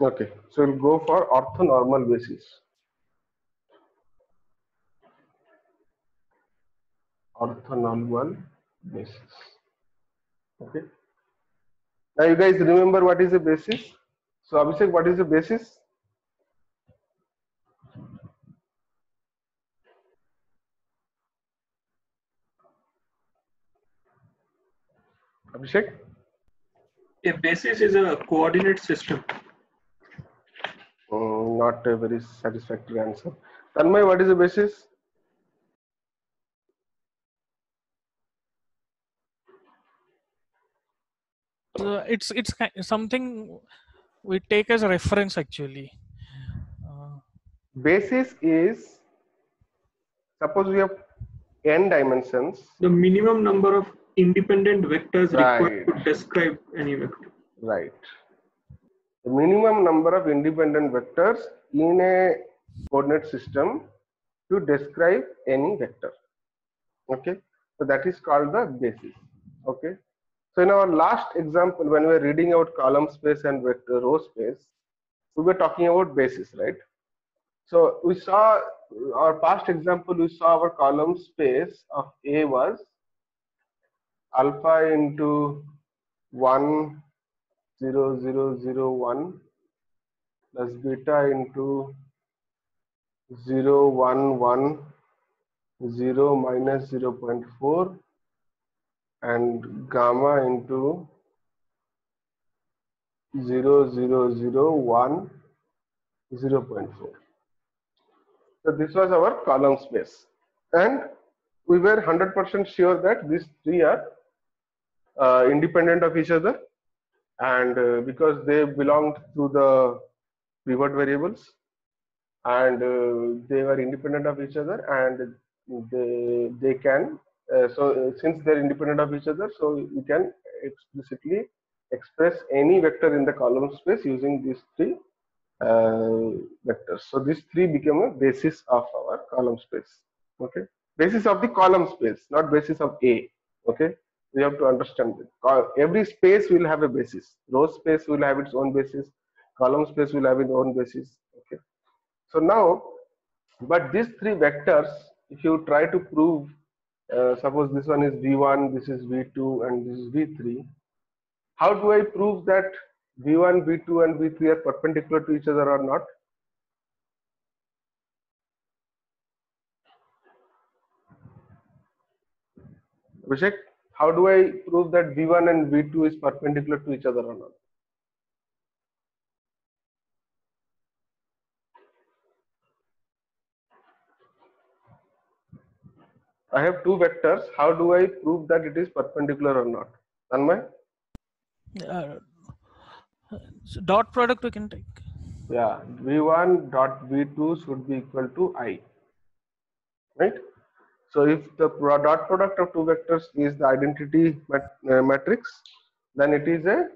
Okay, so we'll go for orthonormal basis. Orthonormal basis. Okay. Now you guys remember what is a basis? So Abhishek, what is a basis? Abhishek? A basis is a coordinate system. Not a very satisfactory answer. Tanmay, what is a basis? It's something we take as a reference actually. Basis is, suppose we have n dimensions. The minimum number of independent vectors required Right. to describe any vector. Right. The minimum number of independent vectors in a coordinate system to describe any vector. Okay. So that is called the basis. Okay. So in our last example, when we were reading out column space and vector row space, we were talking about basis, right? So we saw our past example, we saw our column space of A was alpha into 1 0 0 0 1 plus beta into 0 1 1 0 minus 0.4 and gamma into 0 0 0 1 0.4. So this was our column space, and we were 100% sure that these three are independent of each other, and because they belonged to the pivot variables, and they were independent of each other, and they can so since they're independent of each other, so you can explicitly express any vector in the column space using these three vectors. So these three become a basis of our column space. Okay, basis of the column space, not basis of A. Okay, we have to understand that every space will have a basis. Row space will have its own basis. Column space will have its own basis. Okay, so now, but these three vectors, if you try to prove, suppose this one is V1, this is V2, and this is V3. How do I prove that V1, V2, and V3 are perpendicular to each other or not? Abhishek, how do I prove that V1 and V2 is perpendicular to each other or not? I have two vectors. How do I prove that it is perpendicular or not? Tanmay? So dot product we can take. Yeah, V1 dot V2 should be equal to I. Right? So if the dot product of two vectors is the identity matrix, then it is a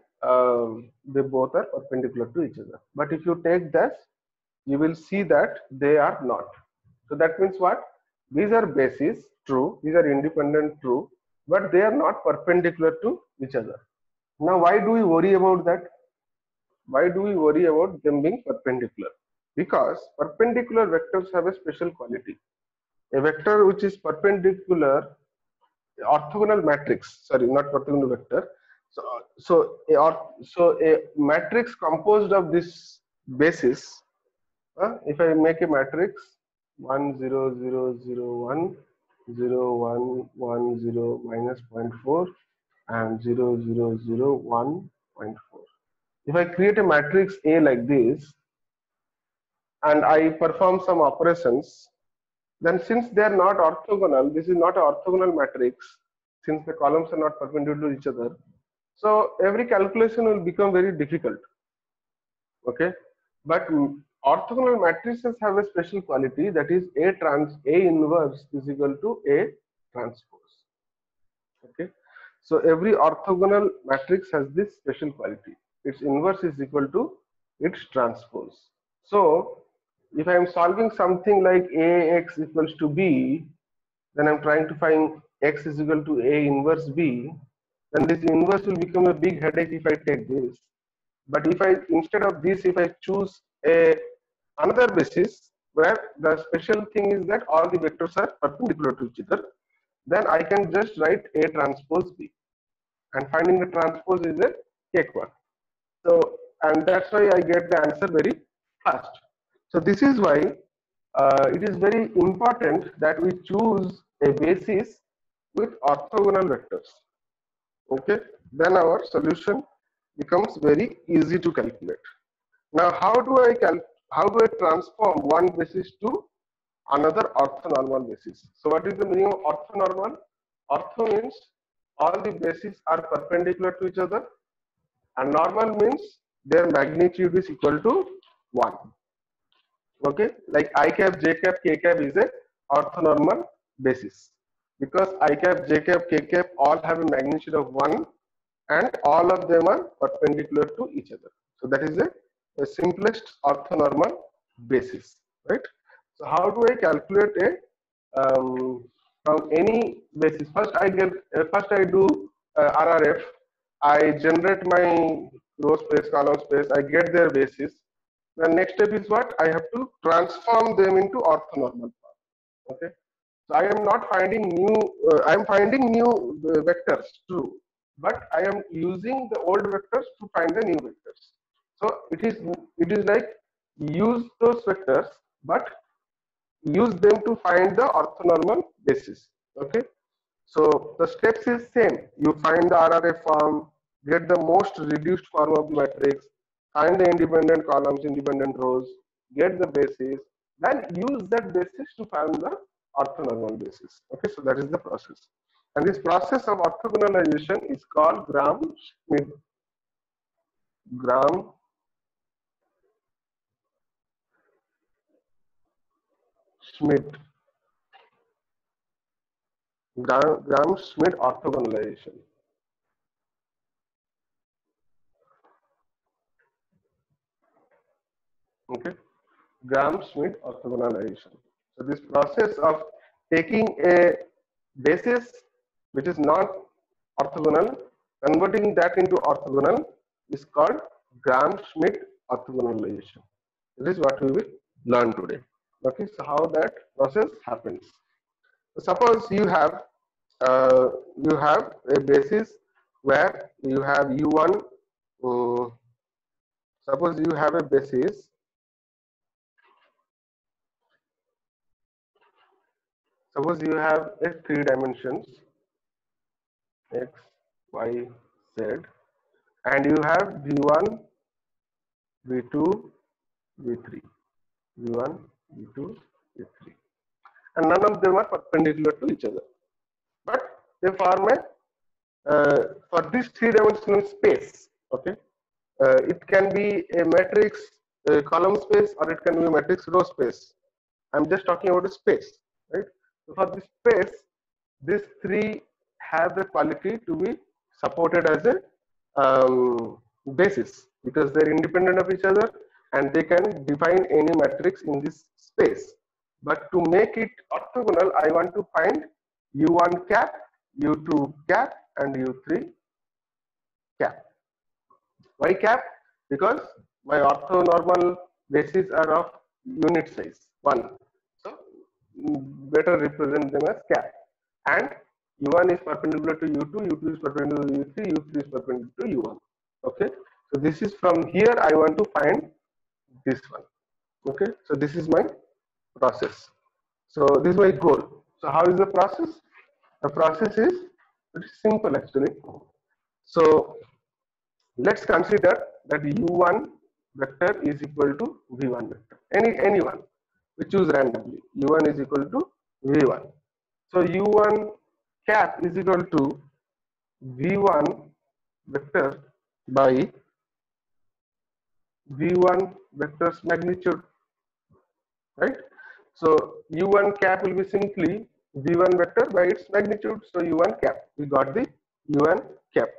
they both are perpendicular to each other. But if you take this, you will see that they are not. So that means what? These are bases, true. These are independent, true, but they are not perpendicular to each other. Now, why do we worry about that? Why do we worry about them being perpendicular? Because perpendicular vectors have a special quality. A vector which is perpendicular, orthogonal matrix, sorry, not perpendicular vector. So a matrix composed of this basis, if I make a matrix 1 0 0 0 1 0 1 1 0 minus 0.4 and 0 0 0 1.4. If I create a matrix A like this and I perform some operations, then since they are not orthogonal, this is not an orthogonal matrix, since the columns are not perpendicular to each other. So every calculation will become very difficult. Okay, but orthogonal matrices have a special quality, that is A inverse is equal to A transpose. Okay, so every orthogonal matrix has this special quality. Its inverse is equal to its transpose. So if I am solving something like Ax equals to B, then I'm trying to find x is equal to A inverse B, then this inverse will become a big headache if I take this. But if I, instead of this, if I choose another basis where the special thing is that all the vectors are perpendicular to each other, then I can just write A transpose B, and finding the transpose is a cakewalk. So, and that's why I get the answer very fast. So this is why it is very important that we choose a basis with orthogonal vectors. Okay, then our solution becomes very easy to calculate. Now, how do I transform one basis to another orthonormal basis? So, what is the meaning of orthonormal? Ortho means all the bases are perpendicular to each other, and normal means their magnitude is equal to 1. Okay, like I cap, j cap, k cap is a orthonormal basis because I cap, j cap, k cap all have a magnitude of 1 and all of them are perpendicular to each other. So that is a simplest orthonormal basis, right? So how do I calculate a from any basis? First I do RRF. I generate my row space, column space. I get their basis. The next step is what? I have to transform them into orthonormal form. Okay. So I am not finding new. I am finding new vectors too, but I am using the old vectors to find the new vectors. So it is like use those vectors, but use them to find the orthonormal basis. Okay. So the steps is same. You find the RRF form, get the most reduced form of the matrix, find the independent columns, independent rows, get the basis, then use that basis to find the orthonormal basis. Okay, so that is the process. And this process of orthogonalization is called Gram-Schmidt. Gram-Schmidt. Gram-Schmidt orthogonalization. Okay, Gram-Schmidt orthogonalization. So this process of taking a basis which is not orthogonal, converting that into orthogonal is called Gram-Schmidt orthogonalization. This is what we will learn today. Okay, so how that process happens. Suppose you have a basis where you have U1. Suppose you have a basis. Suppose you have a 3 dimensions x, y, z, and you have v1, v2, v3, v1, v2, v3, and none of them are perpendicular to each other, but they form a for this 3-dimensional space. Okay, it can be a matrix column space or it can be a matrix row space. I'm just talking about a space, right? So for this space, these 3 have the quality to be supported as a basis because they're independent of each other and they can define any matrix in this space. But to make it orthogonal, I want to find U1 cap, U2 cap, and U3 cap. Why cap? Because my orthonormal bases are of unit size 1. So better represent them as cap. And U1 is perpendicular to U2, U2 is perpendicular to U3, U3 is perpendicular to U1. Okay. So this is from here I want to find this one. Okay. So this is my process. So this is my goal. So how is the process? The process is pretty simple actually. So let's consider that U1 vector is equal to V1 vector. Any one. We choose randomly. U1 is equal to V1. So U1 cap is equal to V1 vector by V1 vector's magnitude, right? So U1 cap will be simply V1 vector by its magnitude. So U1 cap, we got the U1 cap.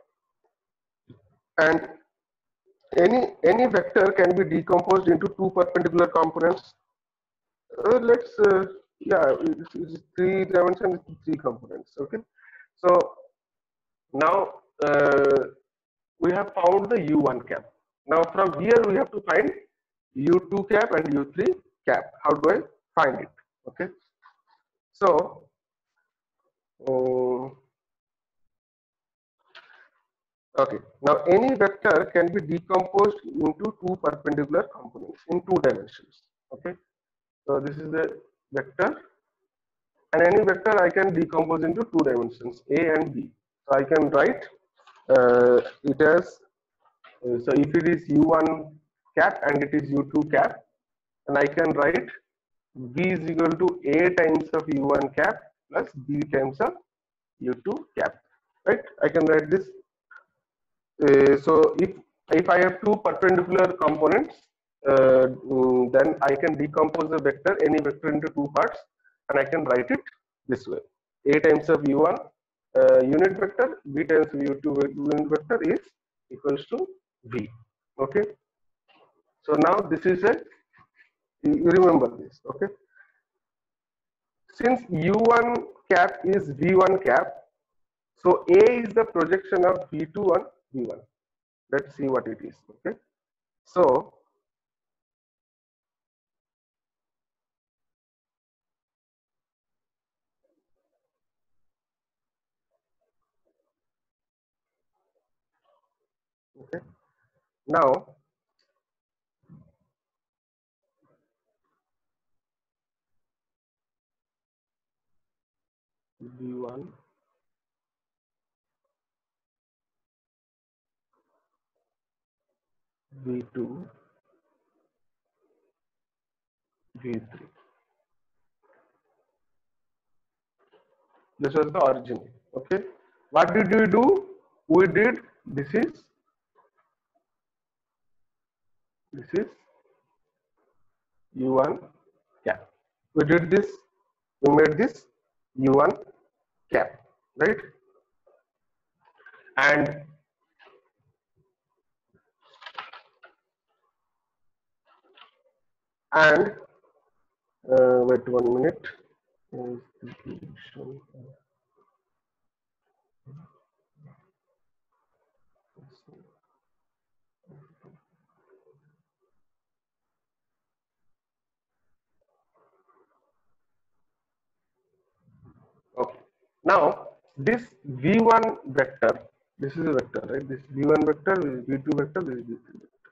And any vector can be decomposed into 2 perpendicular components. Yeah, it's 3 dimensions, 3 components. Okay, so now we have found the U1 cap. Now from here we have to find u2 cap and u3 cap. How do I find it? Okay. So okay. Now any vector can be decomposed into two perpendicular components in two dimensions. Okay. So this is the vector, and any vector I can decompose into two dimensions, A and B. So I can write it as so if it is u1 cap and it is u2 cap, and I can write b is equal to a times of u1 cap plus b times of u2 cap, right? I can write this. So if I have two perpendicular components, then I can decompose the vector, any vector, into two parts, and I can write it this way: a times of u1 unit vector, b times of u2 unit vector is equals to v. Okay. So now this is a, you remember this. Okay. Since u1 cap is v1 cap, so a is the projection of v2 on v1. Let's see what it is. Okay. So okay. Now v1 v2 v3. This was the origin. Okay. What did we do? We did this is u1 cap. We did this. We made this u1 cap, right? And wait 1 minute. Okay. Now this v1 vector, this is a vector, right? This v1 vector, this is v2 vector, this is v3 vector.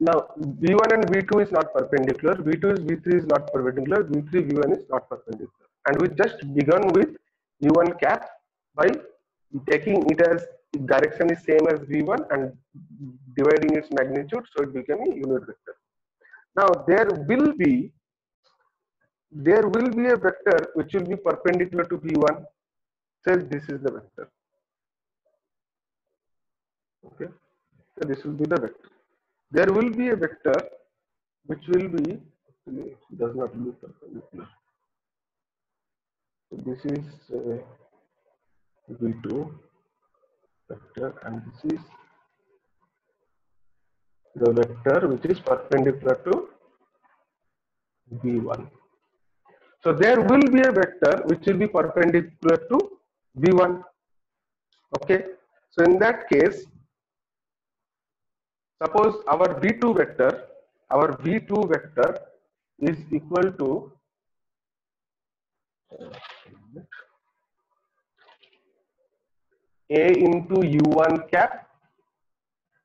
Now v1 and v2 is not perpendicular, v2 is v3 is not perpendicular, v3 v1 is not perpendicular, and we just begun with u1 cap by taking it as direction is same as v1 and dividing its magnitude, so it became a unit vector. Now there will be a vector which will be perpendicular to v1. Says this is the vector. Okay, so this will be the vector. There will be a vector which will be, actually does not look perpendicular. So this is v2 vector, and this is the vector which is perpendicular to v1. So there will be a vector which will be perpendicular to v1. Okay, so in that case, suppose our v2 vector is equal to a into u1 cap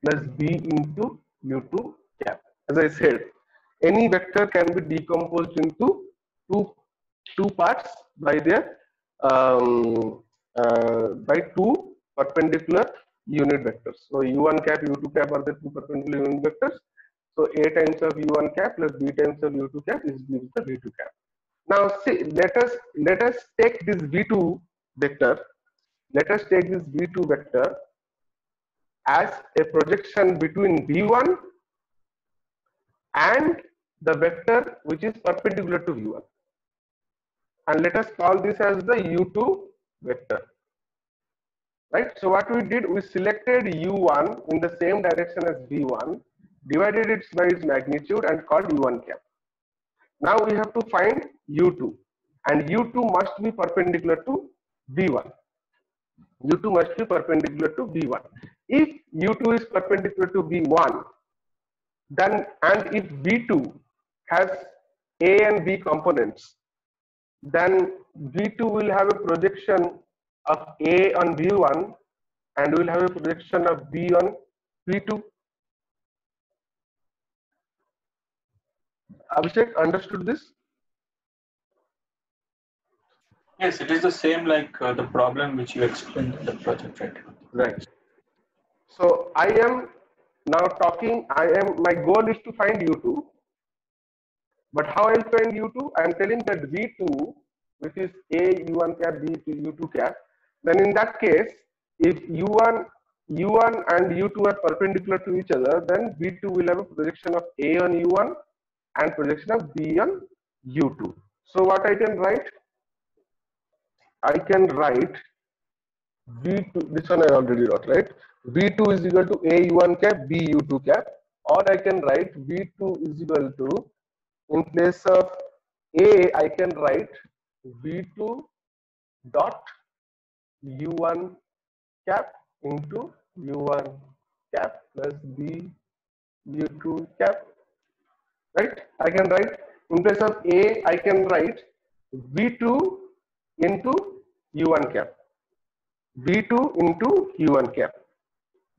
plus b into u2 cap. As I said, any vector can be decomposed into two parts by their by two perpendicular unit vectors. So u1 cap, u2 cap are the two perpendicular unit vectors. So a times of u1 cap plus b times of u2 cap is gives the v2 cap. Now see, let us take this v2 vector. Let us take this v2 vector as a projection between v1 and the vector which is perpendicular to v1, and let us call this as the u2 vector, right? So what we did, we selected u1 in the same direction as v1, divided it by its magnitude and called u1 cap. Now we have to find u2, and u2 must be perpendicular to v1. u2 must be perpendicular to v1. If u2 is perpendicular to v1, then and if v2 has a and b components, then v2 will have a projection of a on v1 and will have a projection of b on v2. Abhishek, understood this? Yes, it is the same like the problem which you explained in the project, right? Right. So I am now talking, my goal is to find u2, but how I'll find u2? I am telling that v2, which is a u1 cap, b u2 cap, then in that case, if u1 and u2 are perpendicular to each other, then v2 will have a projection of a on u1 and projection of b on u2. So what I can write? I can write v2, this one I already wrote, right? v2 is equal to a u1 cap, b u2 cap, or I can write v2 is equal to, in place of a, I can write v2 dot u1 cap into u1 cap plus b u2 cap, right? I can write, in place of a, I can write v2 into u1 cap, v2 into u1 cap,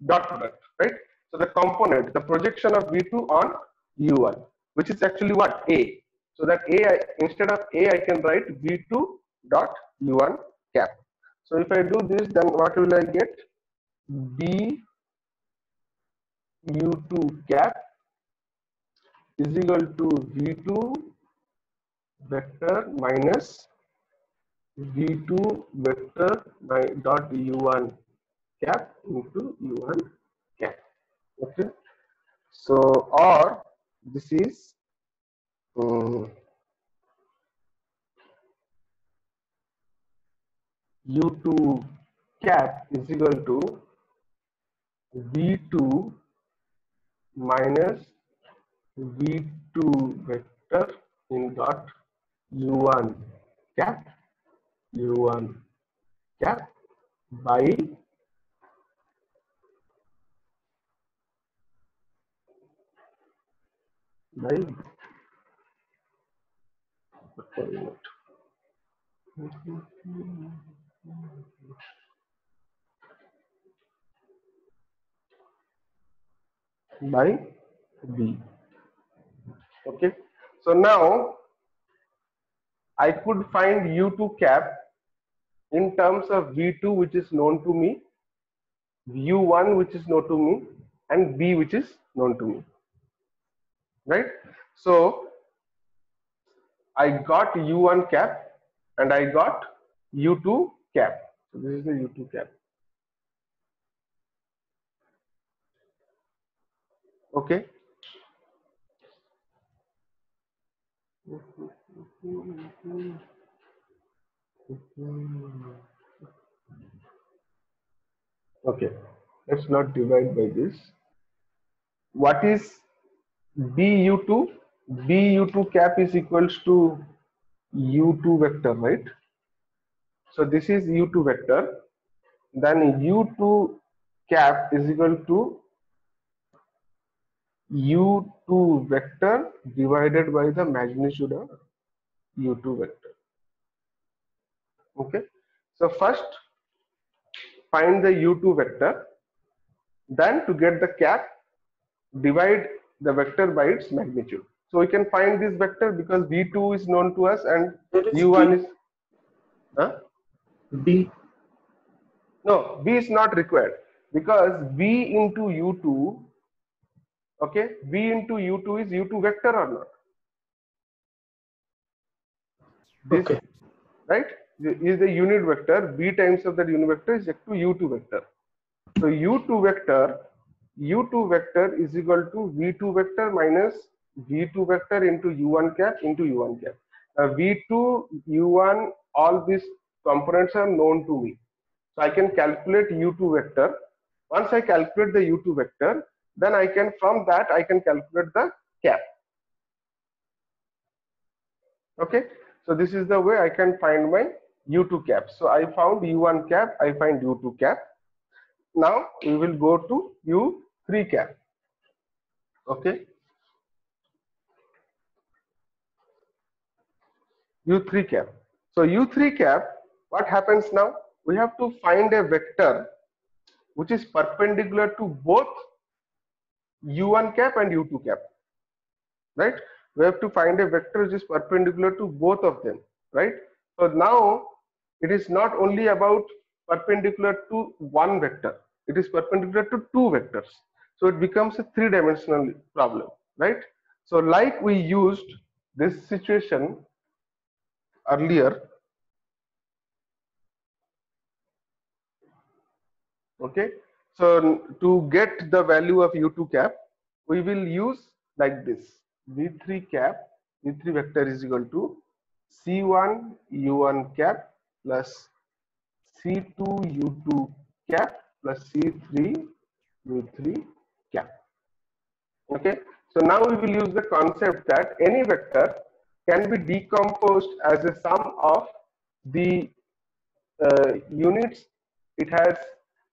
dot product, right? So the component, the projection of v2 on u1, which is actually what? A. So that a, instead of a, I can write v2 dot u1 cap. So if I do this, then what will I get? B u2 cap is equal to v2 vector minus v2 vector by dot u1 cap into u1 cap. Okay. So, or this is u2 cap is equal to v2 minus v2 vector in dot u1 cap by b. Okay. So now I could find u2 cap in terms of v2, which is known to me, u1, which is known to me, and b, which is known to me, right? So I got u1 cap and I got u2 cap. So this is the u2 cap. Okay. Okay. Let's not divide by this. What is bu2? bu2 cap is equals to u2 vector, right? So this is u2 vector. Then u2 cap is equal to u2 vector divided by the magnitude of u2 vector. Okay. So first find the u2 vector, then to get the cap, divide the vector by its magnitude. So we can find this vector because v2 is known to us and u1 is B. No, b is not required because v into u2, okay, v into u2 is u2 vector or not? This, Okay. right, is the unit vector, b times of that unit vector is equal to u2 vector. So u2 vector is equal to v2 vector minus v2 vector into u1 cap into u1 cap. V2, u1, all these components are known to me. So I can calculate u2 vector. Once I calculate the u2 vector, then I can, from that I can calculate the cap. Okay. So this is the way I can find my u2 cap. So I found u1 cap, I find u2 cap. now we will go to U3 cap. Okay, U3 cap. So U3 cap, what happens now? We have to find a vector which is perpendicular to both U1 cap and U2 cap, right? We have to find a vector which is perpendicular to both of them, right? So now it is not only about perpendicular to one vector, it is perpendicular to two vectors. So it becomes a three-dimensional problem, right? So like we used this situation earlier, okay? So to get the value of U2 cap, we will use like this: V3 cap, V3 vector is equal to C1 U1 cap plus C2 U2 cap plus C3 U3 cap. Okay, so now we will use the concept that any vector can be decomposed as a sum of the units it has.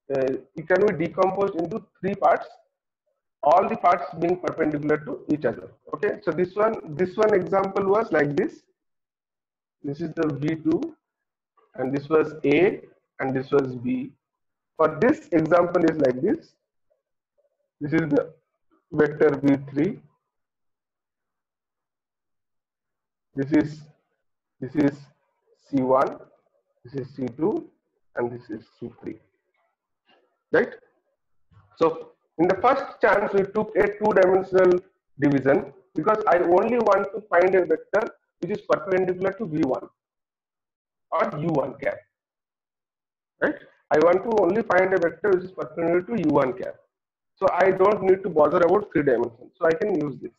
It can be decomposed into three parts, all the parts being perpendicular to each other. Okay, so this one example was like this. This is the V2 and this was A and this was B. For this example is like this. This is the vector V3. This is C1, this is C2 and this is C3, right? So in the first chance we took a two-dimensional division because I only want to find a vector which is perpendicular to V1 or U1 cap, right? I want to only find a vector which is perpendicular to U1 cap. So I don't need to bother about three dimensions. So I can use this.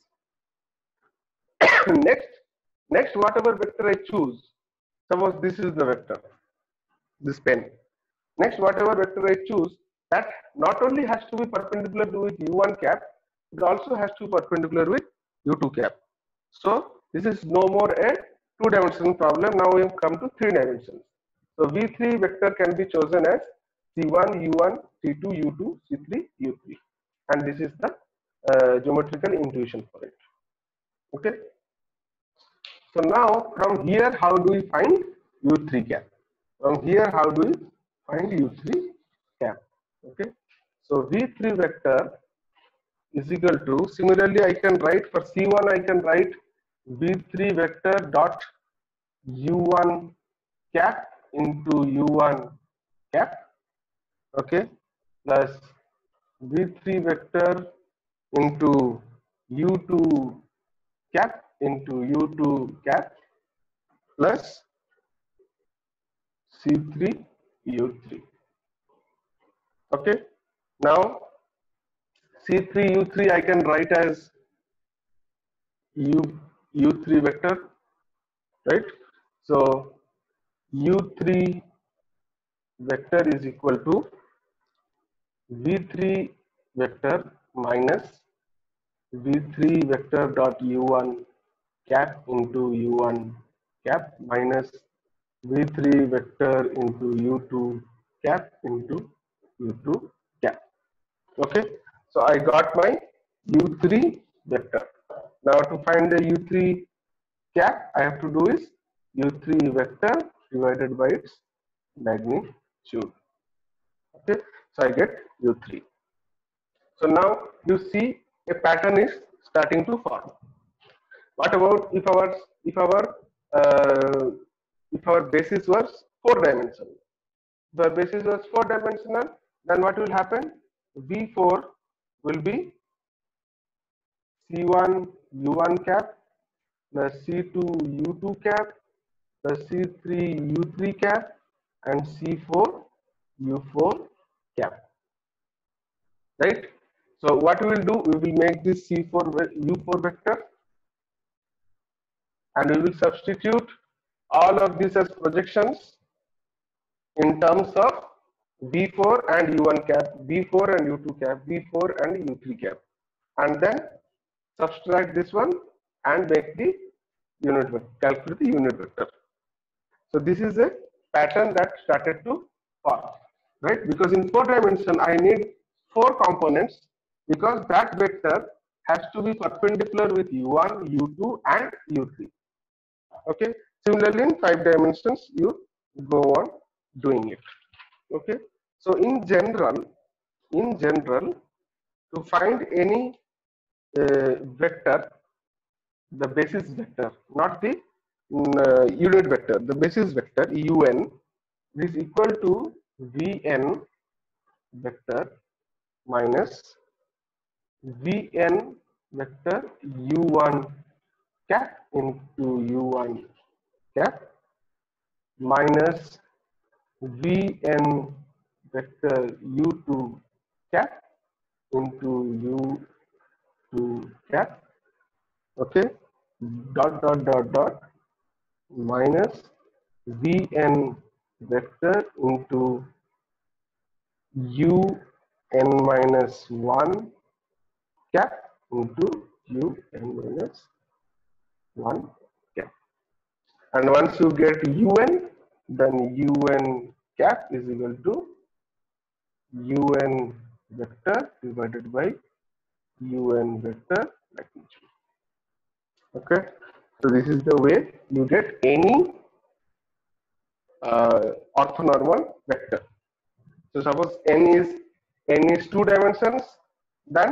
Next, whatever vector I choose, suppose this is the vector, this pen. Next, whatever vector I choose, that not only has to be perpendicular with U1 cap, it also has to be perpendicular with U2 cap. So this is no more a two-dimensional problem. Now we have come to three dimensions. So V3 vector can be chosen as C1, U1, C2, U2, C3, U3. And this is the geometrical intuition for it. Okay. So now from here, how do we find U3 cap? From here, how do we find U3 cap? Okay. So V3 vector is equal to, similarly I can write for C1, I can write V3 vector dot U1 cap into U1 cap, okay, plus V3 vector into U2 cap into U2 cap plus C3 U3. Okay, now C3 U3 I can write as U3 vector, right? So U3 vector is equal to V3 vector minus V3 vector dot U1 cap into U1 cap minus V3 vector into U2 cap into U2 cap. Okay, so I got my U3 vector. Now to find the U3 cap, I have to do is U3 vector divided by its magnitude. Okay, so I get U3. So now you see a pattern is starting to form. What about if our basis was four-dimensional? If our basis was four-dimensional, then what will happen? V4 will be C1 U1 cap plus C2 U2 cap plus C3 U3 cap and C4 U4 cap, right? So what we will do, we will make this C4 U4 vector and we will substitute all of these as projections in terms of V4 and U1 cap, V4 and U2 cap, V4 and U3 cap, and then subtract this one and make the unit vector, calculate the unit vector. So this is a pattern that started to form. right? Because in 4 dimension I need 4 components, because that vector has to be perpendicular with u1, u2 and u3. Okay, similarly in 5 dimensions you go on doing it. Okay, so in general to find any vector, the basis vector, not the unit vector, the basis vector un is equal to vn vector minus vn vector u1 cap into u1 cap minus vn vector u2 cap into u2 cap, okay, dot minus vn vector into un minus 1 cap into un minus 1 cap. And once you get un, then un cap is equal to un vector divided by un vector magnitude. Okay, so this is the way you get any orthonormal vector. So suppose n is 2 dimensions, then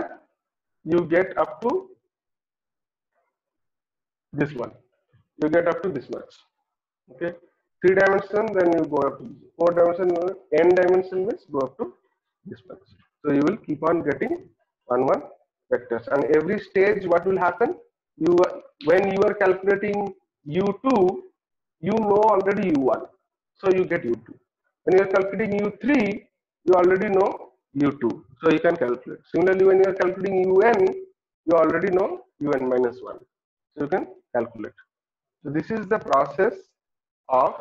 you get up to this one. You get up to this much. Okay, 3 dimension, then you go up to 4 dimension. N dimension means go up to this much. So you will keep on getting one vectors, and every stage what will happen? You when you are calculating u2, you know already u1, so you get u2. When you are calculating u3, you already know u2, so you can calculate. Similarly, when you are calculating un, you already know un minus 1, so you can calculate. So this is the process of,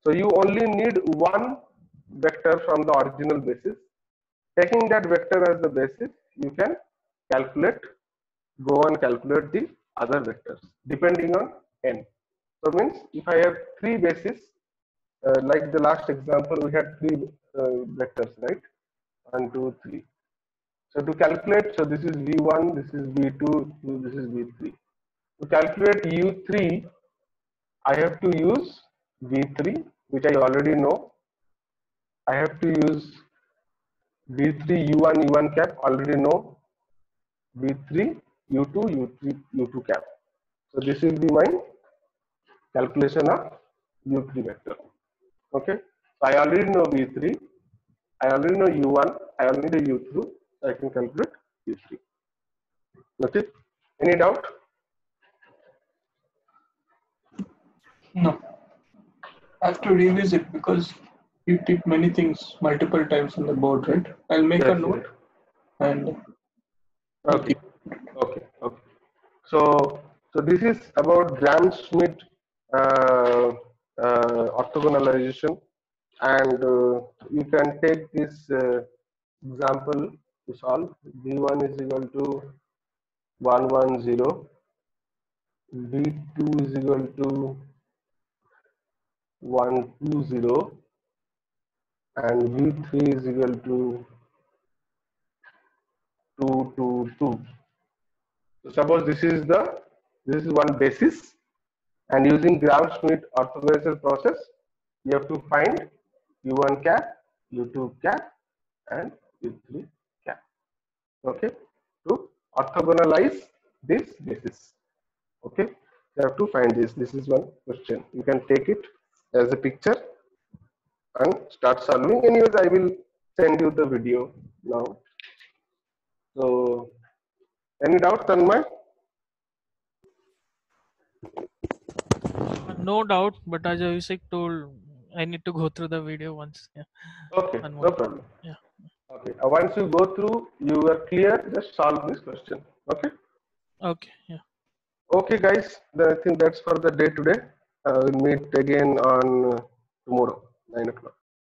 so you only need one vector from the original basis. Taking that vector as the basis, you can calculate, go and calculate the other vectors depending on n. So means if I have 3 bases, like the last example we had 3 vectors, right? 1, 2, 3. So to calculate, so this is v1, this is v2, this is v3. To calculate u3, I have to use v3, which I already know. I have to use v3 u1 u1 cap, already know. v3 u2 u3 u2 cap. So this will be my calculation of u3 vector. Okay, so I already know v3, I already know u1, I already know u2, so I can calculate u3. Okay, any doubt? No. I have to revisit because you did many things multiple times on the board, right? I'll make a note and okay. So this is about Gram-Schmidt orthogonalization, and you can take this example to solve. V1 is equal to 110, V2 is equal to 120, and V3 is equal to 222. So suppose this is one basis, and using Gram-Schmidt orthogonalization process, you have to find u1 cap, u2 cap, and u3 cap. Okay, to orthogonalize this basis. Okay, you have to find this. This is one question. You can take it as a picture and start solving. Anyways, I will send you the video now. So, any doubt, Tanmay? No doubt, but as Abhishek told, I need to go through the video once. Yeah. Okay, One no more. problem. Yeah. Okay, once you go through, you are clear, just solve this question. Okay. Okay. Yeah. Okay, guys, then I think that's for the day today. We'll meet again on tomorrow, 9 o'clock.